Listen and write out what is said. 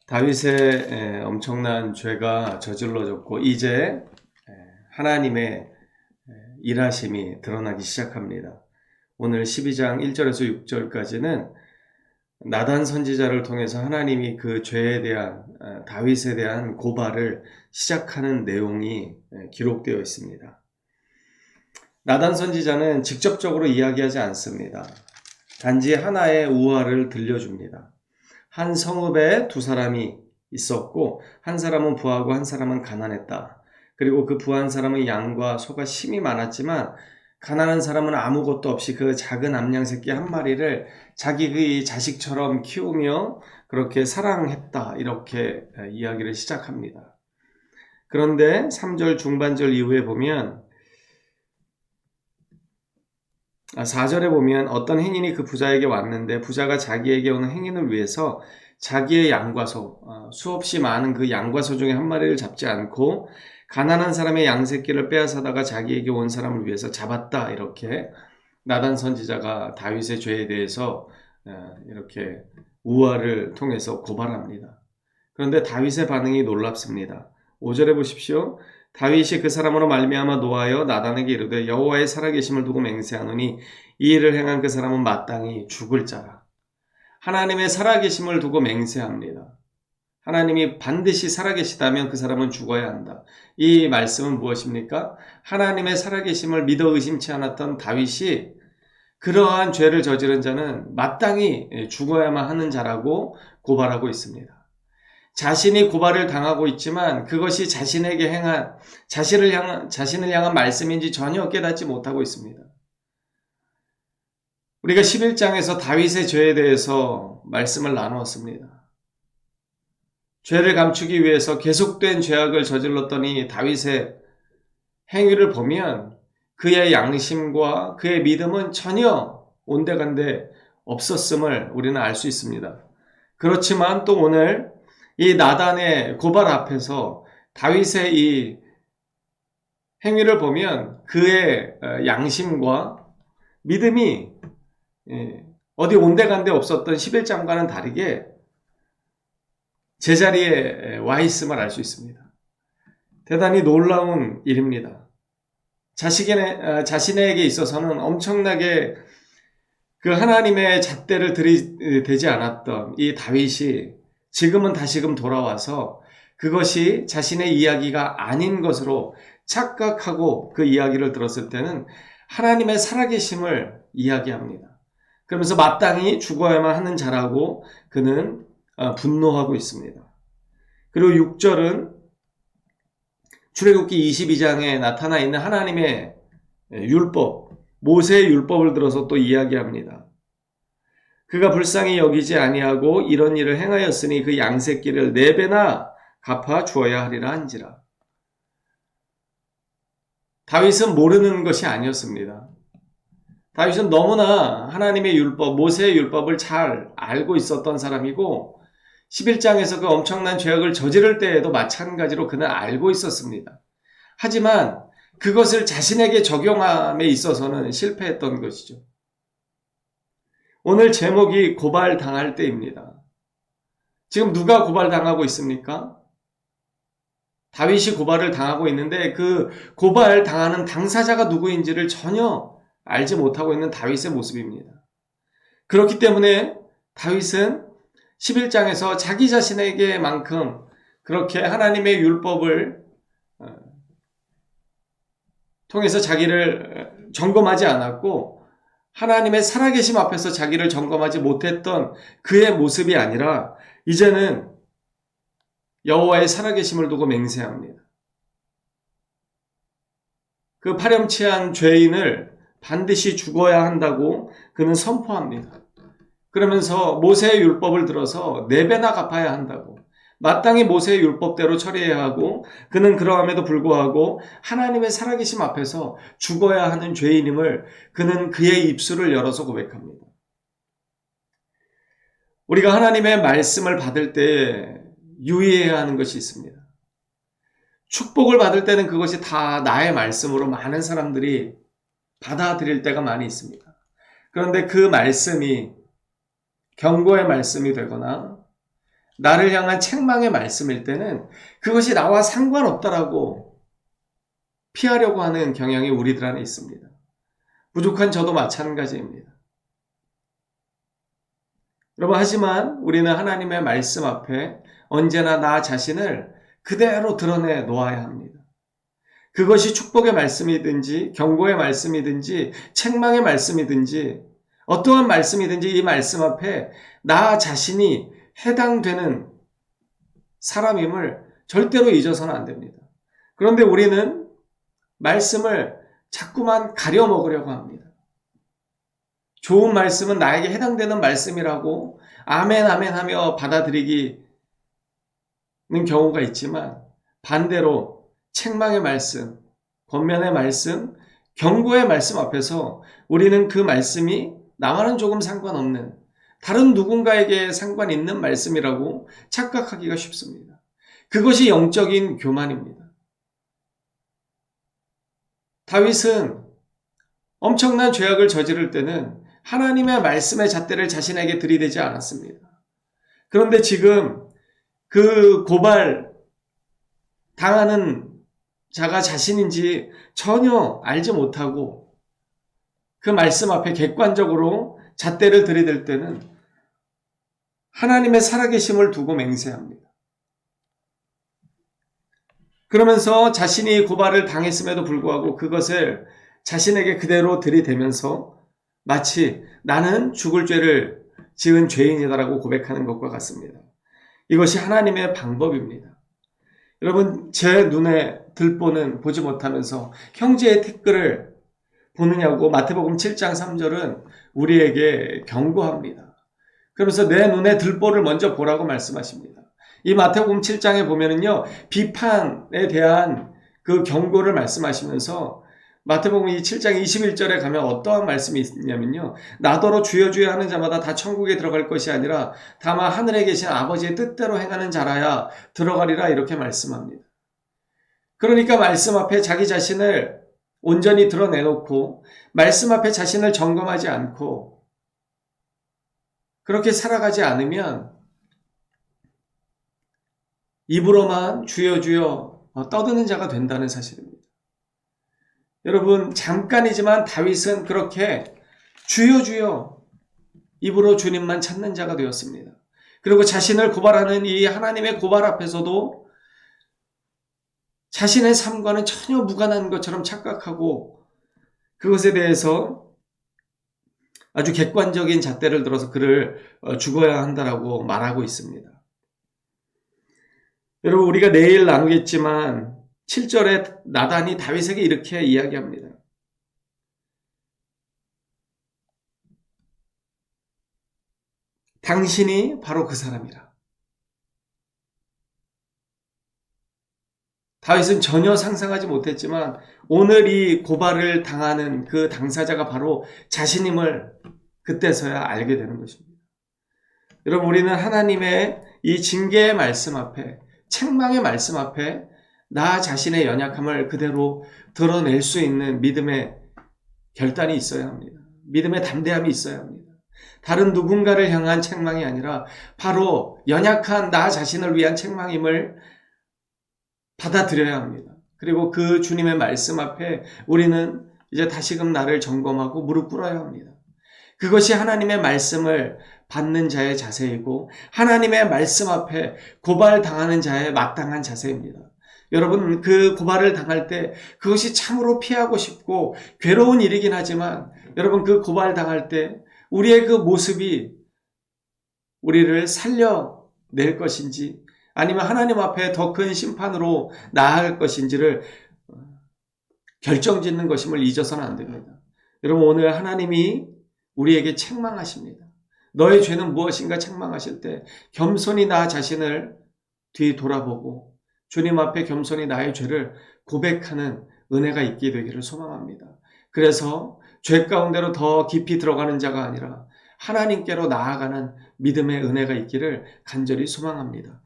다윗의 엄청난 죄가 저질러졌고 이제 하나님의 일하심이 드러나기 시작합니다. 오늘 12장 1절에서 6절까지는 나단 선지자를 통해서 하나님이 그 죄에 대한 다윗에 대한 고발을 시작하는 내용이 기록되어 있습니다. 나단 선지자는 직접적으로 이야기하지 않습니다. 단지 하나의 우화를 들려줍니다. 한 성읍에 두 사람이 있었고 한 사람은 부하고 한 사람은 가난했다. 그리고 그 부한 사람은 양과 소가 심히 많았지만 가난한 사람은 아무것도 없이 그 작은 암양 새끼 한 마리를 자기 자식처럼 키우며 그렇게 사랑했다. 이렇게 이야기를 시작합니다. 그런데 3절 중반절 이후에 보면 4절에 보면 어떤 행인이 그 부자에게 왔는데 부자가 자기에게 오는 행인을 위해서 자기의 양과 소, 수없이 많은 그 양과 소 중에 한 마리를 잡지 않고 가난한 사람의 양 새끼를 빼앗아다가 자기에게 온 사람을 위해서 잡았다. 이렇게 나단 선지자가 다윗의 죄에 대해서 이렇게 우화를 통해서 고발합니다. 그런데 다윗의 반응이 놀랍습니다. 5절에 보십시오. 다윗이 그 사람으로 말미암아 노하여 나단에게 이르되 여호와의 살아계심을 두고 맹세하노니 이 일을 행한 그 사람은 마땅히 죽을 자라. 하나님의 살아계심을 두고 맹세합니다. 하나님이 반드시 살아계시다면 그 사람은 죽어야 한다. 이 말씀은 무엇입니까? 하나님의 살아계심을 믿어 의심치 않았던 다윗이 그러한 죄를 저지른 자는 마땅히 죽어야만 하는 자라고 고발하고 있습니다. 자신이 고발을 당하고 있지만 그것이 자신에게 행한 자신을 향한 말씀인지 전혀 깨닫지 못하고 있습니다. 우리가 11장에서 다윗의 죄에 대해서 말씀을 나누었습니다. 죄를 감추기 위해서 계속된 죄악을 저질렀던 이 다윗의 행위를 보면 그의 양심과 그의 믿음은 전혀 온데간데 없었음을 우리는 알 수 있습니다. 그렇지만 또 오늘 이 나단의 고발 앞에서 다윗의 이 행위를 보면 그의 양심과 믿음이 어디 온데간데 없었던 11장과는 다르게 제자리에 와 있음을 알 수 있습니다. 대단히 놀라운 일입니다. 자신에게 있어서는 엄청나게 그 하나님의 잣대를 들이대지 않았던 이 다윗이 지금은 다시금 돌아와서 그것이 자신의 이야기가 아닌 것으로 착각하고 그 이야기를 들었을 때는 하나님의 살아계심을 이야기합니다. 그러면서 마땅히 죽어야만 하는 자라고 그는 분노하고 있습니다. 그리고 6절은 출애굽기 22장에 나타나 있는 하나님의 율법, 모세의 율법을 들어서 또 이야기합니다. 그가 불쌍히 여기지 아니하고 이런 일을 행하였으니 그 양새끼를 4배나 갚아 주어야 하리라 한지라. 다윗은 모르는 것이 아니었습니다. 다윗은 너무나 하나님의 율법, 모세의 율법을 잘 알고 있었던 사람이고 11장에서 그 엄청난 죄악을 저지를 때에도 마찬가지로 그는 알고 있었습니다. 하지만 그것을 자신에게 적용함에 있어서는 실패했던 것이죠. 오늘 제목이 고발당할 때입니다. 지금 누가 고발당하고 있습니까? 다윗이 고발을 당하고 있는데 그 고발당하는 당사자가 누구인지를 전혀 알지 못하고 있는 다윗의 모습입니다. 그렇기 때문에 다윗은 11장에서 자기 자신에게만큼 그렇게 하나님의 율법을 통해서 자기를 점검하지 않았고 하나님의 살아계심 앞에서 자기를 점검하지 못했던 그의 모습이 아니라 이제는 여호와의 살아계심을 두고 맹세합니다. 그 파렴치한 죄인을 반드시 죽어야 한다고 그는 선포합니다. 그러면서 모세의 율법을 들어서 4배나 갚아야 한다고 마땅히 모세의 율법대로 처리해야 하고 그는 그러함에도 불구하고 하나님의 살아계심 앞에서 죽어야 하는 죄인임을 그는 그의 입술을 열어서 고백합니다. 우리가 하나님의 말씀을 받을 때 유의해야 하는 것이 있습니다. 축복을 받을 때는 그것이 다 나의 말씀으로 많은 사람들이 받아들일 때가 많이 있습니다. 그런데 그 말씀이 경고의 말씀이 되거나 나를 향한 책망의 말씀일 때는 그것이 나와 상관없다라고 피하려고 하는 경향이 우리들 안에 있습니다. 부족한 저도 마찬가지입니다. 여러분, 하지만 우리는 하나님의 말씀 앞에 언제나 나 자신을 그대로 드러내 놓아야 합니다. 그것이 축복의 말씀이든지 경고의 말씀이든지 책망의 말씀이든지 어떠한 말씀이든지 이 말씀 앞에 나 자신이 해당되는 사람임을 절대로 잊어서는 안 됩니다. 그런데 우리는 말씀을 자꾸만 가려 먹으려고 합니다. 좋은 말씀은 나에게 해당되는 말씀이라고 아멘 아멘 하며 받아들이기는 경우가 있지만 반대로 책망의 말씀, 권면의 말씀, 경고의 말씀 앞에서 우리는 그 말씀이 나와는 조금 상관없는 다른 누군가에게 상관 있는 말씀이라고 착각하기가 쉽습니다. 그것이 영적인 교만입니다. 다윗은 엄청난 죄악을 저지를 때는 하나님의 말씀의 잣대를 자신에게 들이대지 않았습니다. 그런데 지금 그 고발 당하는 자가 자신인지 전혀 알지 못하고 그 말씀 앞에 객관적으로 잣대를 들이댈 때는 하나님의 살아계심을 두고 맹세합니다. 그러면서 자신이 고발을 당했음에도 불구하고 그것을 자신에게 그대로 들이대면서 마치 나는 죽을 죄를 지은 죄인이다라고 고백하는 것과 같습니다. 이것이 하나님의 방법입니다. 여러분, 제 눈에 들보는 보지 못하면서 형제의 티끌을 보느냐고 마태복음 7장 3절은 우리에게 경고합니다. 그러면서 내 눈에 들보를 먼저 보라고 말씀하십니다. 이 마태복음 7장에 보면은요, 비판에 대한 그 경고를 말씀하시면서 마태복음 7장 21절에 가면 어떠한 말씀이 있냐면요, 나더러 주여 주여 하는 자마다 다 천국에 들어갈 것이 아니라 다만 하늘에 계신 아버지의 뜻대로 행하는 자라야 들어가리라, 이렇게 말씀합니다. 그러니까 말씀 앞에 자기 자신을 온전히 드러내놓고 말씀 앞에 자신을 점검하지 않고 그렇게 살아가지 않으면 입으로만 주여 주여 떠드는 자가 된다는 사실입니다. 여러분, 잠깐이지만 다윗은 그렇게 주여 주여 입으로 주님만 찾는 자가 되었습니다. 그리고 자신을 고발하는 이 하나님의 고발 앞에서도 자신의 삶과는 전혀 무관한 것처럼 착각하고 그것에 대해서 아주 객관적인 잣대를 들어서 그를 죽어야 한다라고 말하고 있습니다. 여러분, 우리가 내일 나누겠지만 7절에 나단이 다윗에게 이렇게 이야기합니다. 당신이 바로 그 사람이라. 다윗은 전혀 상상하지 못했지만 오늘 이 고발을 당하는 그 당사자가 바로 자신임을 그때서야 알게 되는 것입니다. 여러분, 우리는 하나님의 이 징계의 말씀 앞에, 책망의 말씀 앞에 나 자신의 연약함을 그대로 드러낼 수 있는 믿음의 결단이 있어야 합니다. 믿음의 담대함이 있어야 합니다. 다른 누군가를 향한 책망이 아니라 바로 연약한 나 자신을 위한 책망임을 받아들여야 합니다. 그리고 그 주님의 말씀 앞에 우리는 이제 다시금 나를 점검하고 무릎 꿇어야 합니다. 그것이 하나님의 말씀을 받는 자의 자세이고 하나님의 말씀 앞에 고발당하는 자의 마땅한 자세입니다. 여러분, 그 고발을 당할 때 그것이 참으로 피하고 싶고 괴로운 일이긴 하지만 여러분, 그 고발당할 때 우리의 그 모습이 우리를 살려낼 것인지 아니면 하나님 앞에 더 큰 심판으로 나아갈 것인지를 결정짓는 것임을 잊어서는 안 됩니다. 여러분, 오늘 하나님이 우리에게 책망하십니다. 너의 죄는 무엇인가 책망하실 때 겸손히 나 자신을 뒤돌아보고 주님 앞에 겸손히 나의 죄를 고백하는 은혜가 있게 되기를 소망합니다. 그래서 죄 가운데로 더 깊이 들어가는 자가 아니라 하나님께로 나아가는 믿음의 은혜가 있기를 간절히 소망합니다.